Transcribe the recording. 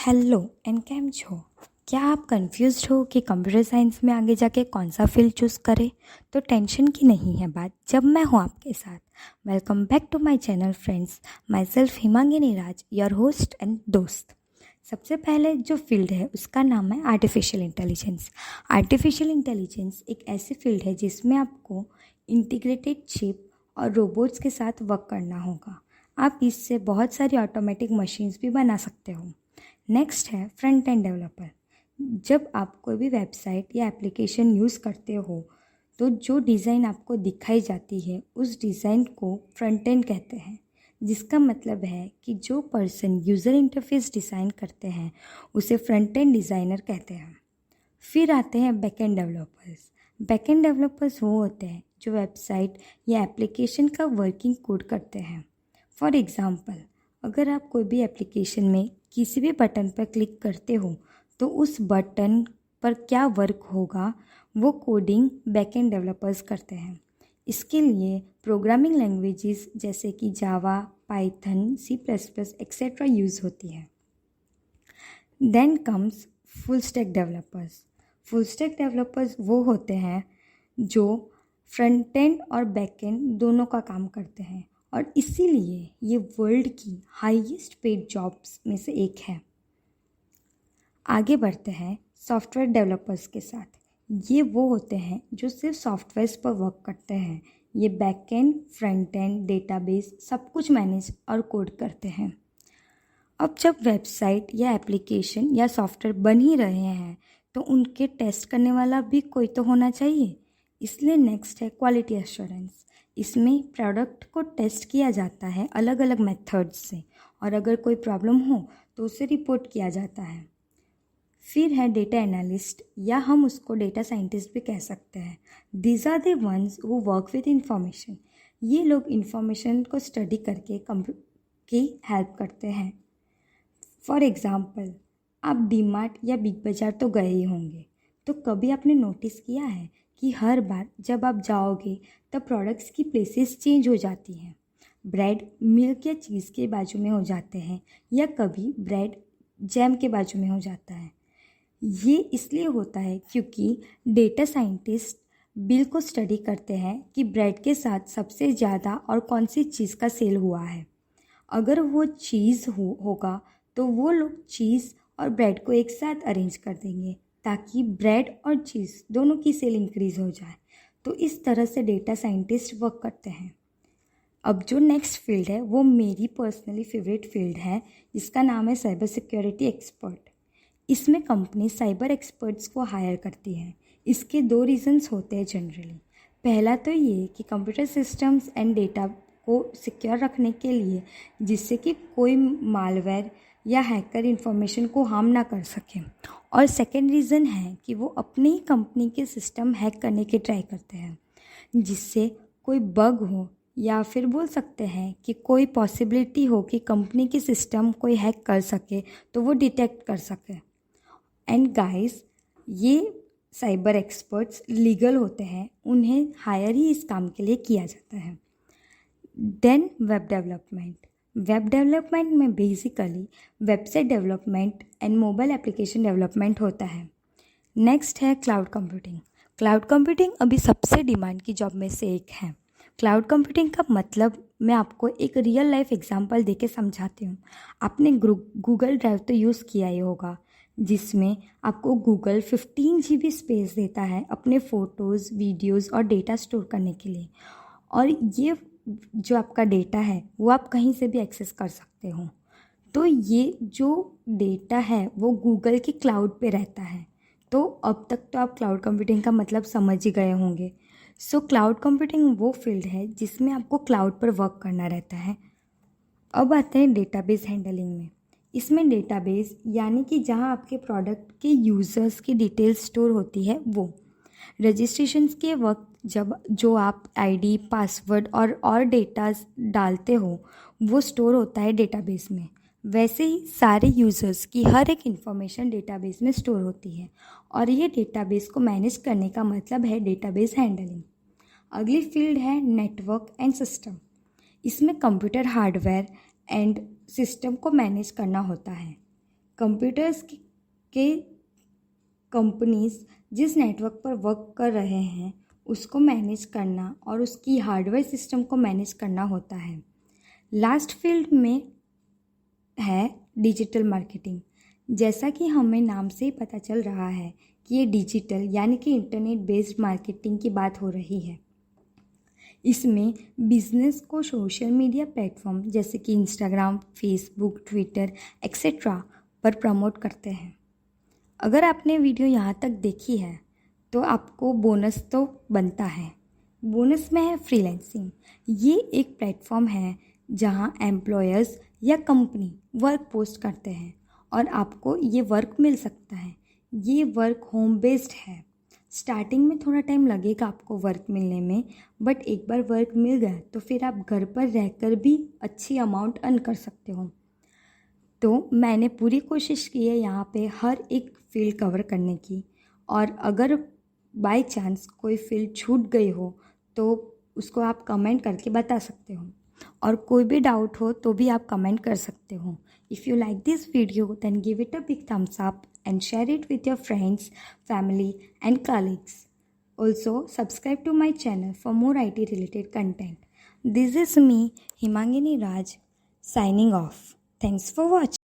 Hello and cam छो। क्या आप कंफ्यूज्ड हो कि कंप्यूटर साइंस में आगे जाके कौन सा फील्ड चूज़ करें? तो टेंशन की नहीं है बात, जब मैं हूँ आपके साथ। Welcome back to my channel friends, myself Himangini Raj, your host and दोस्त। सबसे पहले जो फील्ड है उसका नाम है आर्टिफिशियल इंटेलिजेंस। आर्टिफिशियल इंटेलिजेंस एक ऐसी फील्ड है जिसमें आपको इंटीग्रेटेड चिप और रोबोट्स के साथ वर्क करना होगा। आप इससे बहुत सारी ऑटोमेटिक मशीन्स भी बना सकते हो। नेक्स्ट है फ्रंट एंड डेवलपर। जब आप कोई भी वेबसाइट या एप्लीकेशन यूज़ करते हो तो जो डिज़ाइन आपको दिखाई जाती है उस डिज़ाइन को फ्रंट एंड कहते हैं, जिसका मतलब है कि जो पर्सन यूज़र इंटरफेस डिज़ाइन करते हैं उसे फ्रंट एंड डिज़ाइनर कहते हैं। फिर आते हैं back and developers. Back and developers वो होते हैं जो वेबसाइट या एप्लीकेशन का वर्किंग कोड करते हैं। फॉर एग्ज़ाम्पल, अगर आप कोई भी एप्लीकेशन में किसी भी बटन पर क्लिक करते हो तो उस बटन पर क्या वर्क होगा वो कोडिंग बैक एंड डेवलपर्स करते हैं। इसके लिए प्रोग्रामिंग लैंग्वेजेस जैसे कि Java, Python, C++ etcetera use होती है। Then comes full stack developers. Full stack developers वो होते हैं जो फ्रंट एंड और बैक एंड दोनों का काम करते हैं और इसीलिए ये वर्ल्ड की हाईएस्ट पेड जॉब्स में से एक है। आगे बढ़ते हैं सॉफ्टवेयर डेवलपर्स के साथ। ये वो होते हैं जो सिर्फ सॉफ्टवेयर्स पर वर्क करते हैं। ये back and, front end, database सब कुछ मैनेज और कोड करते हैं। अब जब वेबसाइट या एप्लीकेशन या सॉफ्टवेयर बन ही रहे हैं तो उनके टेस्ट करने वाला भी कोई तो होना चाहिए। इसलिए नेक्स्ट है क्वालिटी एश्योरेंस। इसमें प्रोडक्ट को टेस्ट किया जाता है अलग अलग मेथड्स से और अगर कोई प्रॉब्लम हो तो उसे रिपोर्ट किया जाता है। फिर है डेटा एनालिस्ट या हम उसको डेटा साइंटिस्ट भी कह सकते हैं। These are the ones who work with information. ये लोग इंफॉर्मेशन को स्टडी करके की हेल्प करते हैं। फॉर एग्ज़ाम्पल, आप डीमार्ट या बिग बाज़ार तो गए ही होंगे, तो कभी आपने नोटिस किया है कि हर बार जब आप जाओगे तब प्रोडक्ट्स की प्लेसेस चेंज हो जाती हैं। ब्रेड मिल्क या चीज़ के बाजू में हो जाते हैं या कभी ब्रेड जैम के बाजू में हो जाता है। ये इसलिए होता है क्योंकि डेटा साइंटिस्ट बिल को स्टडी करते हैं कि ब्रेड के साथ सबसे ज़्यादा और कौन सी चीज़ का सेल हुआ है। अगर वो चीज़ होगा तो वो लोग चीज़ और ब्रेड को एक साथ अरेंज कर देंगे ताकि ब्रेड और चीज़ दोनों की सेल इंक्रीज़ हो जाए। तो इस तरह से डेटा साइंटिस्ट वर्क करते हैं। अब जो नेक्स्ट फील्ड है वो मेरी पर्सनली फेवरेट फील्ड है, जिसका नाम है साइबर सिक्योरिटी एक्सपर्ट। इसमें कंपनी साइबर एक्सपर्ट्स को हायर करती है। इसके दो रीज़न्स होते हैं जनरली। पहला तो ये कि कंप्यूटर सिस्टम्स एंड डेटा को सिक्योर रखने के लिए, जिससे कि कोई मालवेयर या हैकर इन्फॉर्मेशन को हार्म ना कर सके। और सेकेंड रीज़न है कि वो अपनी ही कंपनी के सिस्टम हैक करने की ट्राई करते हैं, जिससे कोई बग हो या फिर बोल सकते हैं कि कोई पॉसिबिलिटी हो कि कंपनी की सिस्टम कोई हैक कर सके तो वो डिटेक्ट कर सके। एंड गाइस, ये साइबर एक्सपर्ट्स लीगल होते हैं, उन्हें हायर ही इस काम के लिए किया जाता है। Then web development. Web development में basically website development and mobile application development होता है। नेक्स्ट है क्लाउड कंप्यूटिंग। क्लाउड कंप्यूटिंग अभी सबसे डिमांड की जॉब में से एक है। क्लाउड कंप्यूटिंग का मतलब मैं आपको एक रियल लाइफ एग्जांपल देके समझाती हूँ। आपने गूगल ड्राइव तो यूज़ किया ही होगा, जिसमें आपको गूगल 15 GB स्पेस देता है अपने फ़ोटोज़, वीडियोज़ और डेटा स्टोर करने के लिए। और ये जो आपका डेटा है वो आप कहीं से भी एक्सेस कर सकते हो। तो ये जो डेटा है वो गूगल की क्लाउड पे रहता है। तो अब तक तो आप क्लाउड कंप्यूटिंग का मतलब समझ ही गए होंगे। सो क्लाउड कंप्यूटिंग वो फील्ड है जिसमें आपको क्लाउड पर वर्क करना रहता है। अब आते हैं डेटाबेस हैंडलिंग में। इसमें डेटाबेस यानी कि जहाँ आपके प्रोडक्ट के यूज़र्स की डिटेल्स स्टोर होती है वो। रजिस्ट्रेशंस के वक्त जब जो आप आईडी, पासवर्ड और डेटा डालते हो वो स्टोर होता है डेटाबेस में। वैसे ही सारे यूज़र्स की हर एक इन्फॉर्मेशन डेटाबेस में स्टोर होती है और ये डेटाबेस को मैनेज करने का मतलब है डेटाबेस हैंडलिंग। अगली फील्ड है नेटवर्क एंड सिस्टम। इसमें कंप्यूटर हार्डवेयर एंड सिस्टम को मैनेज करना होता है। कंप्यूटर्स के कंपनीज जिस नेटवर्क पर वर्क कर रहे हैं उसको मैनेज करना और उसकी हार्डवेयर सिस्टम को मैनेज करना होता है। लास्ट फील्ड में है डिजिटल मार्केटिंग। जैसा कि हमें नाम से ही पता चल रहा है कि ये डिजिटल यानी कि इंटरनेट बेस्ड मार्केटिंग की बात हो रही है। इसमें बिजनेस को सोशल मीडिया प्लेटफॉर्म जैसे कि इंस्टाग्राम, फेसबुक, ट्विटर एक्सेट्रा पर प्रमोट करते हैं। अगर आपने वीडियो यहाँ तक देखी है तो आपको बोनस तो बनता है। बोनस में है फ्रीलांसिंग। ये एक प्लेटफॉर्म है जहाँ एम्प्लॉयर्स या कंपनी वर्क पोस्ट करते हैं और आपको ये वर्क मिल सकता है। ये वर्क होम बेस्ड है। स्टार्टिंग में थोड़ा टाइम लगेगा आपको वर्क मिलने में, बट एक बार वर्क मिल गया तो फिर आप घर पर रहकर भी अच्छी अमाउंट अर्न कर सकते हो। तो मैंने पूरी कोशिश की है यहाँ पे हर एक फील्ड कवर करने की, और अगर बाय चांस कोई फील्ड छूट गई हो तो उसको आप कमेंट करके बता सकते हो, और कोई भी डाउट हो तो भी आप कमेंट कर सकते हो। If you like this video then give it a big thumbs up and share it with your friends, family and colleagues. Also, subscribe to my channel for more IT related content. This is me, Himangini Raj, signing off. Thanks for watching.